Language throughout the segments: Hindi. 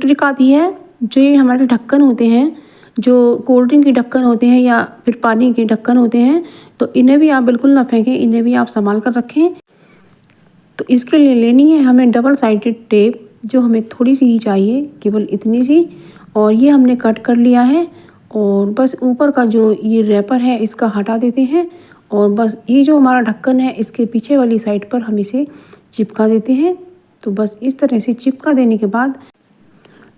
ट्रिक आती है। जो ये हमारे ढक्कन होते हैं, जो कोल्ड ड्रिंक के ढक्कन होते हैं या फिर पानी के ढक्कन होते हैं, तो इन्हें भी आप बिल्कुल ना फेंकें, इन्हें भी आप संभाल कर रखें। तो इसके लिए लेनी है हमें डबल साइडेड टेप, जो हमें थोड़ी सी ही चाहिए, केवल इतनी सी। और ये हमने कट कर लिया है और बस ऊपर का जो ये रैपर है इसका हटा देते हैं और बस ये जो हमारा ढक्कन है इसके पीछे वाली साइड पर हम इसे चिपका देते हैं। तो बस इस तरह से चिपका देने के बाद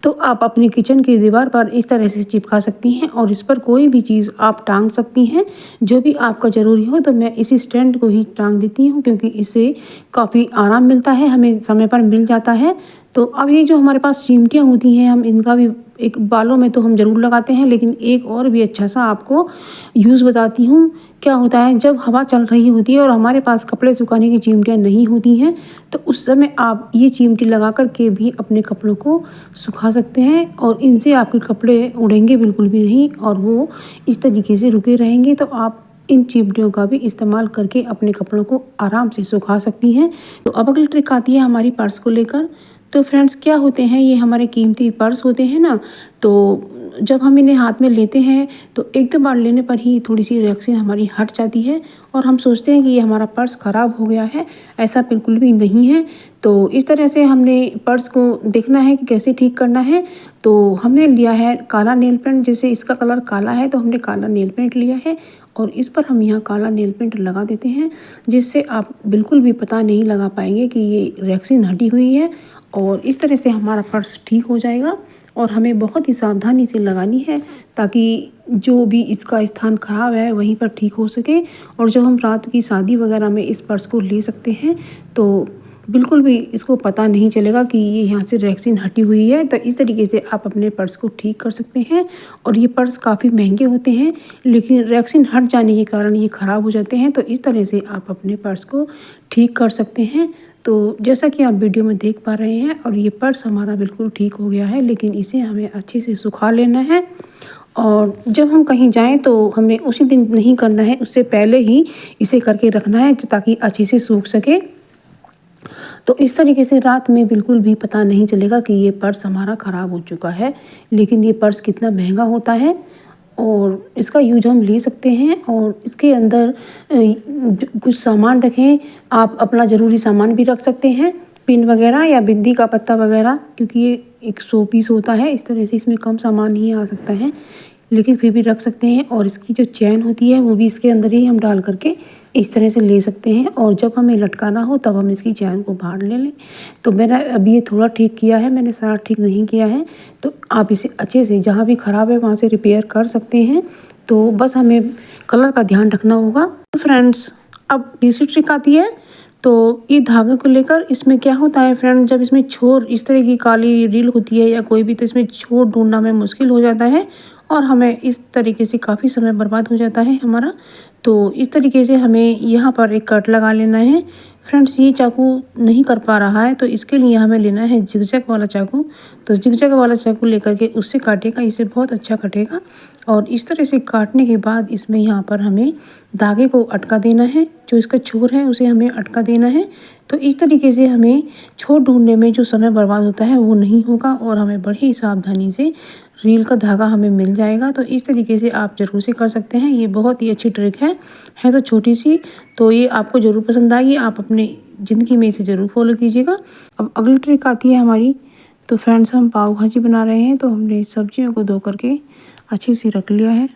तो आप अपनी किचन की दीवार पर इस तरह से चिपका सकती हैं और इस पर कोई भी चीज़ आप टांग सकती हैं जो भी आपका ज़रूरी हो। तो मैं इसी स्टैंड को ही टांग देती हूँ क्योंकि इससे काफ़ी आराम मिलता है, हमें समय पर मिल जाता है। तो अब ये जो हमारे पास चिमटियाँ होती हैं, हम इनका भी एक बालों में तो हम ज़रूर लगाते हैं, लेकिन एक और भी अच्छा सा आपको यूज़ बताती हूँ। क्या होता है, जब हवा चल रही होती है और हमारे पास कपड़े सुखाने की चिमटियाँ नहीं होती हैं, तो उस समय आप ये चिमटी लगा कर के भी अपने कपड़ों को सुखा सकते हैं और इनसे आपके कपड़े उड़ेंगे बिल्कुल भी नहीं और वो इस तरीके से रुके रहेंगे। तो आप इन चिमटियों का भी इस्तेमाल करके अपने कपड़ों को आराम से सुखा सकती हैं। तो अब अगली ट्रिक आती है हमारी पर्स को लेकर। तो फ्रेंड्स, क्या होते हैं, ये हमारे कीमती पर्स होते हैं ना, तो जब हम इन्हें हाथ में लेते हैं तो एक दो बार लेने पर ही थोड़ी सी रिएक्शन हमारी हट जाती है और हम सोचते हैं कि ये हमारा पर्स ख़राब हो गया है। ऐसा बिल्कुल भी नहीं है। तो इस तरह से हमने पर्स को देखना है कि कैसे ठीक करना है। तो हमने लिया है काला नेल पेंट, जैसे इसका कलर काला है तो हमने काला नेल पेंट लिया है और इस पर हम यहाँ काला नेल पेंट लगा देते हैं, जिससे आप बिल्कुल भी पता नहीं लगा पाएंगे कि ये रेक्सिन हटी हुई है। और इस तरह से हमारा पर्स ठीक हो जाएगा और हमें बहुत ही सावधानी से लगानी है ताकि जो भी इसका स्थान ख़राब है वहीं पर ठीक हो सके। और जब हम रात की शादी वगैरह में इस पर्स को ले सकते हैं तो बिल्कुल भी इसको पता नहीं चलेगा कि ये यहाँ से रेक्सिन हटी हुई है। तो इस तरीके से आप अपने पर्स को ठीक कर सकते हैं। और ये पर्स काफ़ी महंगे होते हैं, लेकिन रेक्सिन हट जाने के कारण ये ख़राब हो जाते हैं। तो इस तरह से आप अपने पर्स को ठीक कर सकते हैं। तो जैसा कि आप वीडियो में देख पा रहे हैं, और ये पर्स हमारा बिल्कुल ठीक हो गया है, लेकिन इसे हमें अच्छे से सुखा लेना है। और जब हम कहीं जाएं तो हमें उसी दिन नहीं करना है, उससे पहले ही इसे करके रखना है ताकि अच्छे से सूख सके। तो इस तरीके से रात में बिल्कुल भी पता नहीं चलेगा कि ये पर्स हमारा ख़राब हो चुका है। लेकिन ये पर्स कितना महंगा होता है और इसका यूज हम ले सकते हैं। और इसके अंदर कुछ सामान रखें, आप अपना ज़रूरी सामान भी रख सकते हैं, पिन वगैरह या बिंदी का पत्ता वगैरह, क्योंकि ये एक 100 पीस होता है। इस तरह से इसमें कम सामान ही आ सकता है, लेकिन फिर भी रख सकते हैं। और इसकी जो चैन होती है वो भी इसके अंदर ही हम डाल करके इस तरह से ले सकते हैं। और जब हमें लटकाना हो तब हम इसकी चैन को बाहर ले लें। तो मैंने अभी ये थोड़ा ठीक किया है, मैंने सारा ठीक नहीं किया है। तो आप इसे अच्छे से जहाँ भी ख़राब है वहाँ से रिपेयर कर सकते हैं। तो बस हमें कलर का ध्यान रखना होगा। तो फ्रेंड्स, अब तीसरी ट्रिक आती है। तो ये धागे को लेकर इसमें क्या होता है फ्रेंड, जब इसमें छोर इस तरह की काली रील होती है या कोई भी, तो इसमें छोर ढूंढना में मुश्किल हो जाता है और हमें इस तरीके से काफ़ी समय बर्बाद हो जाता है हमारा। तो इस तरीके से हमें यहाँ पर एक कट लगा लेना है। फ्रेंड्स, ये चाकू नहीं कर पा रहा है तो इसके लिए हमें लेना है जिगजैग वाला चाकू। तो जिगजैग वाला चाकू लेकर के उससे काटेगा, इससे बहुत अच्छा कटेगा। और इस तरह से काटने के बाद इसमें यहाँ पर हमें धागे को अटका देना है, जो इसका छोर है उसे हमें अटका देना है। तो इस तरीके से हमें छोर ढूंढने में जो समय बर्बाद होता है वो नहीं होगा और हमें बड़ी सावधानी से रील का धागा हमें मिल जाएगा। तो इस तरीके से आप ज़रूर से कर सकते हैं। ये बहुत ही अच्छी ट्रिक है तो छोटी सी, तो ये आपको ज़रूर पसंद आएगी। आप अपने ज़िंदगी में इसे ज़रूर फॉलो कीजिएगा। अब अगली ट्रिक आती है हमारी। तो फ्रेंड्स, हम पाव भाजी बना रहे हैं, तो हमने सब्जियों को धो करके अच्छे से रख लिया है।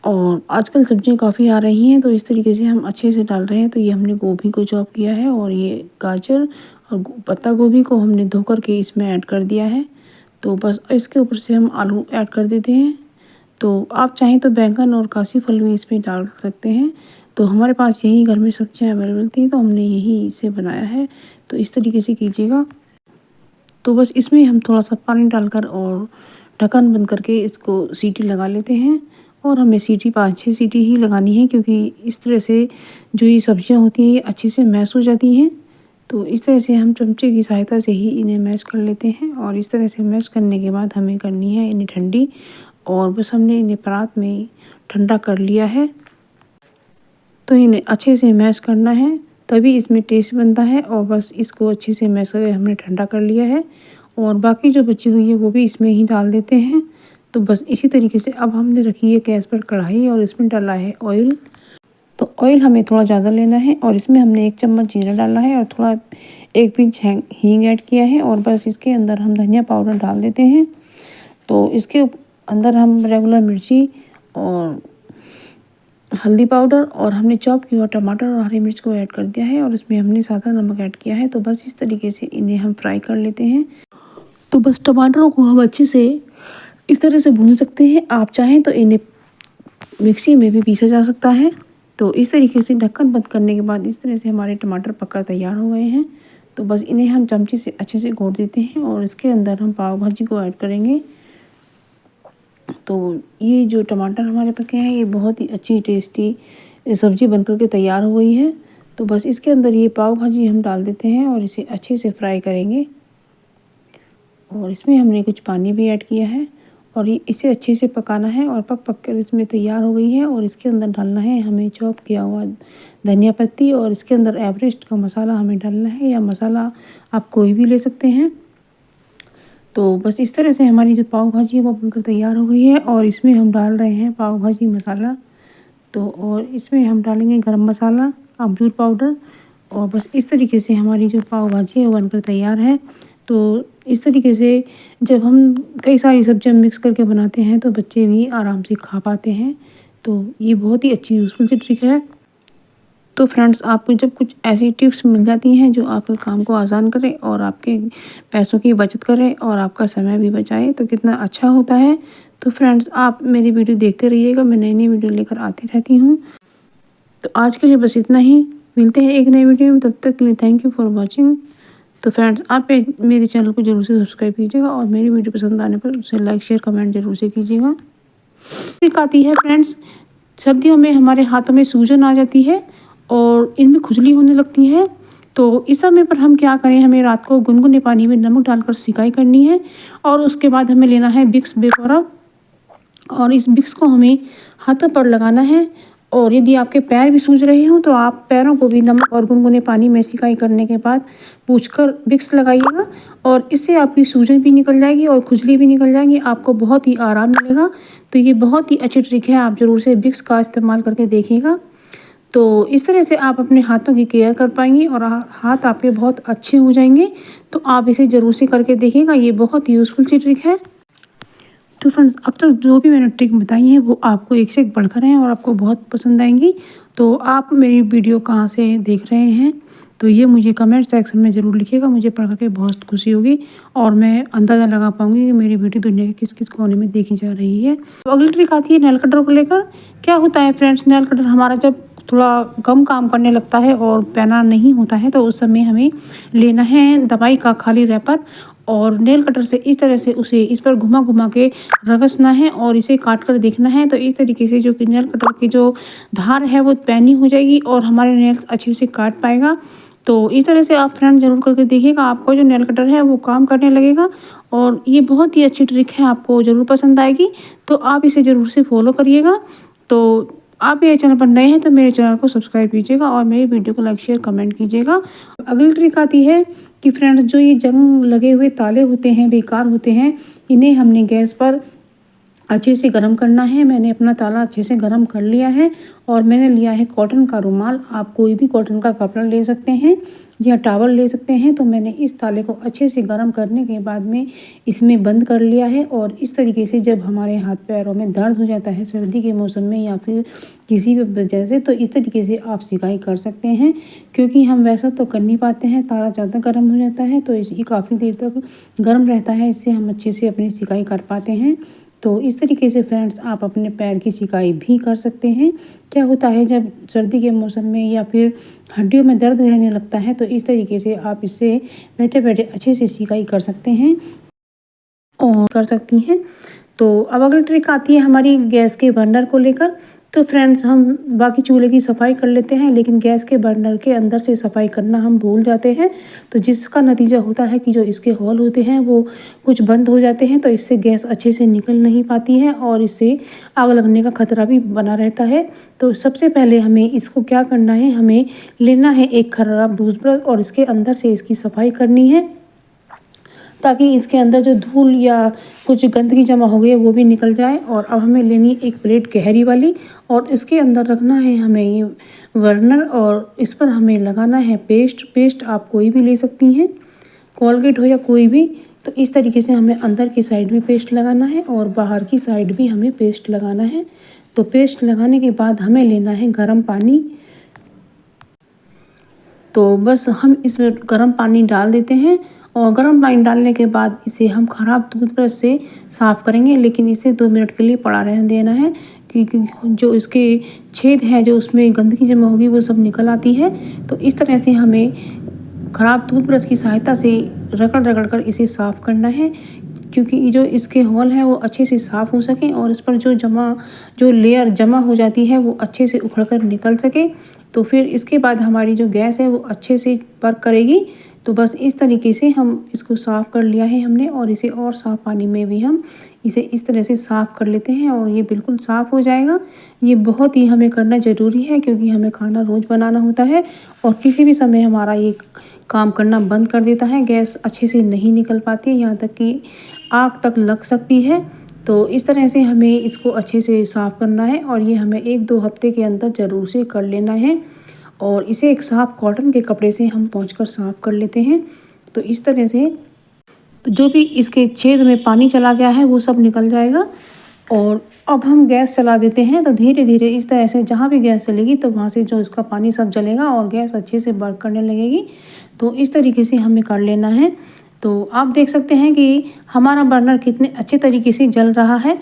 और आजकल सब्जियां काफ़ी आ रही हैं, तो इस तरीके से हम अच्छे से डाल रहे हैं। तो ये हमने गोभी को चॉप किया है और ये गाजर और पत्ता गोभी को हमने धो करके इसमें ऐड कर दिया है। तो बस इसके ऊपर से हम आलू ऐड कर देते हैं। तो आप चाहें तो बैंगन और कासी फल भी इसमें डाल सकते हैं। तो हमारे पास यही घर में सब्जियां अवेलेबल थी तो हमने यही इसे बनाया है। तो इस तरीके से कीजिएगा। तो बस इसमें हम थोड़ा सा पानी डालकर और ढक्कन बंद करके इसको सीटी लगा लेते हैं। और हमें सीटी 5-6 सीटी ही लगानी है, क्योंकि इस तरह से जो ये सब्जियां होती हैं ये अच्छे से मैश हो जाती हैं। तो इस तरह से हम चमचे की सहायता से ही इन्हें मैश कर लेते हैं। और इस तरह से मैश करने के बाद हमें करनी है इन्हें ठंडी। और बस हमने इन्हें परात में ठंडा कर लिया है। तो इन्हें अच्छे से मैश करना है, तभी इसमें टेस्ट बनता है। और बस इसको अच्छे से मैश करके हमने ठंडा कर लिया है। और बाकी जो बची हुई है वो भी इसमें ही डाल देते हैं। तो बस इसी तरीके से अब हमने रखी है गैस पर कढ़ाई और इसमें डाला है ऑयल। तो ऑयल हमें थोड़ा ज़्यादा लेना है और इसमें हमने 1 चम्मच जीरा डाला है और थोड़ा 1 पिंच हींग ऐड किया है और बस इसके अंदर हम धनिया पाउडर डाल देते हैं। तो इसके अंदर हम रेगुलर मिर्ची और हल्दी पाउडर और हमने चॉप किया हुआ टमाटर और हरी मिर्च को ऐड कर दिया है और इसमें हमने सादा नमक ऐड किया है। तो बस इस तरीके से इन्हें हम फ्राई कर लेते हैं। तो बस टमाटरों को हम अच्छे से इस तरह से भून सकते हैं। आप चाहें तो इन्हें मिक्सी में भी पीसा जा सकता है। तो इस तरीके से ढक्कन बंद करने के बाद इस तरह से हमारे टमाटर पककर तैयार हो गए हैं। तो बस इन्हें हम चमचे से अच्छे से घोट देते हैं और इसके अंदर हम पाव भाजी को ऐड करेंगे। तो ये जो टमाटर हमारे पके हैं ये बहुत ही अच्छी टेस्टी सब्ज़ी बनकर के तैयार हो गई है। तो बस इसके अंदर ये पाव भाजी हम डाल देते हैं और इसे अच्छे से फ्राई करेंगे। और इसमें हमने कुछ पानी भी ऐड किया है और ये इसे अच्छे से पकाना है और पक कर इसमें तैयार हो गई है। और इसके अंदर डालना है हमें चॉप किया हुआ धनिया पत्ती और इसके अंदर एवरेस्ट का मसाला हमें डालना है या मसाला आप कोई भी ले सकते हैं। तो बस इस तरह से हमारी जो पाव भाजी है वो बनकर तैयार हो गई है और इसमें हम डाल रहे हैं पाव भाजी मसाला। तो और इसमें हम डालेंगे गरम मसाला, अमचूर पाउडर और बस इस तरीके से हमारी जो पाव भाजी है वो बनकर तैयार है। तो इस तरीके से जब हम कई सारी सब्जियां मिक्स करके बनाते हैं तो बच्चे भी आराम से खा पाते हैं। तो ये बहुत ही अच्छी यूज़फुल सी ट्रिक है। तो फ्रेंड्स, आपको जब कुछ ऐसी टिप्स मिल जाती हैं जो आपके काम को आसान करे और आपके पैसों की बचत करे और आपका समय भी बचाए तो कितना अच्छा होता है। तो फ्रेंड्स, आप मेरी वीडियो देखते रहिएगा, मैं नई नई वीडियो लेकर आती रहती हूँ। तो आज के लिए बस इतना ही, मिलते हैं एक नई वीडियो में, तब तक के लिए थैंक यू फॉर वॉचिंग। तो फ्रेंड्स, आप मेरे चैनल को जरूर से सब्सक्राइब कीजिएगा और मेरी वीडियो पसंद आने पर उसे लाइक शेयर कमेंट जरूर से कीजिएगा। ट्रिक आती है फ्रेंड्स, सर्दियों में हमारे हाथों में सूजन आ जाती है और इनमें खुजली होने लगती है। तो इस समय पर हम क्या करें, हमें रात को गुनगुने पानी में नमक डालकर सिकाई करनी है और उसके बाद हमें लेना है विक्स बेपौरा और इस विक्स को हमें हाथों पर लगाना है। और यदि आपके पैर भी सूज रहे हों तो आप पैरों को भी नमक और गुनगुने पानी में सिकाई करने के बाद पूछकर विक्स लगाइएगा और इससे आपकी सूजन भी निकल जाएगी और खुजली भी निकल जाएगी, आपको बहुत ही आराम मिलेगा। तो ये बहुत ही अच्छी ट्रिक है, आप ज़रूर से विक्स का इस्तेमाल करके देखिएगा। तो इस तरह से आप अपने हाथों की केयर कर पाएंगे और हाथ आपके बहुत अच्छे हो जाएंगे। तो आप इसे ज़रूर से करके देखिएगा, ये बहुत ही यूज़फुल सी ट्रिक है। तो फ्रेंड्स, अब तक जो भी मैंने ट्रिक बताई है वो आपको एक से एक बढ़कर हैं और आपको बहुत पसंद आएंगी। तो आप मेरी वीडियो कहाँ से देख रहे हैं तो ये मुझे कमेंट सेक्शन में ज़रूर लिखिएगा, मुझे पढ़ के बहुत खुशी होगी और मैं अंदाज़ा लगा पाऊंगी कि मेरी वीडियो दुनिया के किस किस कोने में देखी जा रही है। तो अगली ट्रिक आती है नेल कटर को लेकर। क्या होता है फ्रेंड्स, नेल कटर हमारा जब थोड़ा कम काम करने लगता है और पैना नहीं होता है तो उस समय हमें लेना है दवाई का खाली रैपर और नेल कटर से इस तरह से उसे इस पर घुमा घुमा के रगड़ना है और इसे काट कर देखना है। तो इस तरीके से जो कि नेल कटर की जो धार है वो पैनी हो जाएगी और हमारे नेल्स अच्छे से काट पाएगा। तो इस तरह से आप फ्रेंड ज़रूर करके देखिएगा, आपको जो नेल कटर है वो काम करने लगेगा और ये बहुत ही अच्छी ट्रिक है, आपको ज़रूर पसंद आएगी। तो आप इसे ज़रूर से फॉलो करिएगा। तो आप मेरे चैनल पर नए हैं तो मेरे चैनल को सब्सक्राइब कीजिएगा और मेरी वीडियो को लाइक शेयर कमेंट कीजिएगा। अगली ट्रिक आती है कि फ्रेंड्स, जो ये जंग लगे हुए ताले होते हैं, बेकार होते हैं, इन्हें हमने गैस पर अच्छे से गर्म करना है। मैंने अपना ताला अच्छे से गर्म कर लिया है और मैंने लिया है कॉटन का रुमाल। आप कोई भी कॉटन का कपड़ा ले सकते हैं या टॉवल ले सकते हैं। तो मैंने इस ताले को अच्छे से गर्म करने के बाद में इसमें बंद कर लिया है और इस तरीके से जब हमारे हाथ पैरों में दर्द हो जाता है सर्दी के मौसम में या फिर किसी भी वजह से, तो इस तरीके से आप सिकाई कर सकते हैं। क्योंकि हम वैसा तो कर नहीं पाते हैं, ताला ज़्यादा गर्म हो जाता है तो ये काफ़ी देर तक गर्म रहता है, इससे हम अच्छे से अपनी सिकाई कर पाते हैं। तो इस तरीके से फ्रेंड्स, आप अपने पैर की सिकाई भी कर सकते हैं। क्या होता है, जब सर्दी के मौसम में या फिर हड्डियों में दर्द रहने लगता है तो इस तरीके से आप इससे बैठे बैठे अच्छे से सिकाई कर सकते हैं और कर सकती हैं। तो अब अगली ट्रिक आती है हमारी गैस के बर्नर को लेकर। तो फ्रेंड्स, हम बाकी चूल्हे की सफाई कर लेते हैं लेकिन गैस के बर्नर के अंदर से सफाई करना हम भूल जाते हैं। तो जिसका नतीजा होता है कि जो इसके होल होते हैं वो कुछ बंद हो जाते हैं, तो इससे गैस अच्छे से निकल नहीं पाती है और इससे आग लगने का खतरा भी बना रहता है। तो सबसे पहले हमें इसको क्या करना है, हमें लेना है एक खराब टूथब्रश और इसके अंदर से इसकी सफाई करनी है। ताकि इसके अंदर जो धूल या कुछ गंदगी जमा हो गई है वो भी निकल जाए। और अब हमें लेनी एक प्लेट गहरी वाली और इसके अंदर रखना है हमें ये बर्नर और इस पर हमें लगाना है पेस्ट आप कोई भी ले सकती हैं, कोलगेट हो या कोई भी। तो इस तरीके से हमें अंदर की साइड भी पेस्ट लगाना है और बाहर की साइड भी हमें पेस्ट लगाना है। तो पेस्ट लगाने के बाद हमें लेना है गर्म पानी। तो बस हम इसमें गर्म पानी डाल देते हैं और गर्म पानी डालने के बाद इसे हम ख़राब टूथब्रश से साफ़ करेंगे, लेकिन इसे 2 मिनट के लिए पड़ा रहने देना है क्योंकि जो इसके छेद हैं जो उसमें गंदगी जमा होगी वो सब निकल आती है। तो इस तरह से हमें ख़राब टूथब्रश की सहायता से रगड़ कर इसे साफ़ करना है क्योंकि जो इसके होल हैं वो अच्छे से साफ़ हो सकें और इस पर जो लेयर जमा हो जाती है वो अच्छे से उखड़ कर निकल सके। तो फिर इसके बाद हमारी जो गैस है वो अच्छे से वर्क करेगी। तो बस इस तरीके से हम इसको साफ़ कर लिया है हमने और इसे और साफ़ पानी में भी हम इसे इस तरह से साफ़ कर लेते हैं और ये बिल्कुल साफ़ हो जाएगा। ये बहुत ही हमें करना ज़रूरी है क्योंकि हमें खाना रोज़ बनाना होता है और किसी भी समय हमारा ये काम करना बंद कर देता है, गैस अच्छे से नहीं निकल पाती, यहाँ तक कि आग तक लग सकती है। तो इस तरह से हमें इसको अच्छे से साफ़ करना है और ये हमें 1-2 हफ्ते के अंदर ज़रूर से कर लेना है और इसे एक साफ़ कॉटन के कपड़े से हम पोंछकर साफ़ कर लेते हैं। तो इस तरह से जो भी इसके छेद में पानी चला गया है वो सब निकल जाएगा। और अब हम गैस चला देते हैं। तो धीरे धीरे इस तरह से जहाँ भी गैस चलेगी तो वहाँ से जो इसका पानी सब जलेगा और गैस अच्छे से वर्क करने लगेगी। तो इस तरीके से हमें कर लेना है। तो आप देख सकते हैं कि हमारा बर्नर कितने अच्छे तरीके से जल रहा है।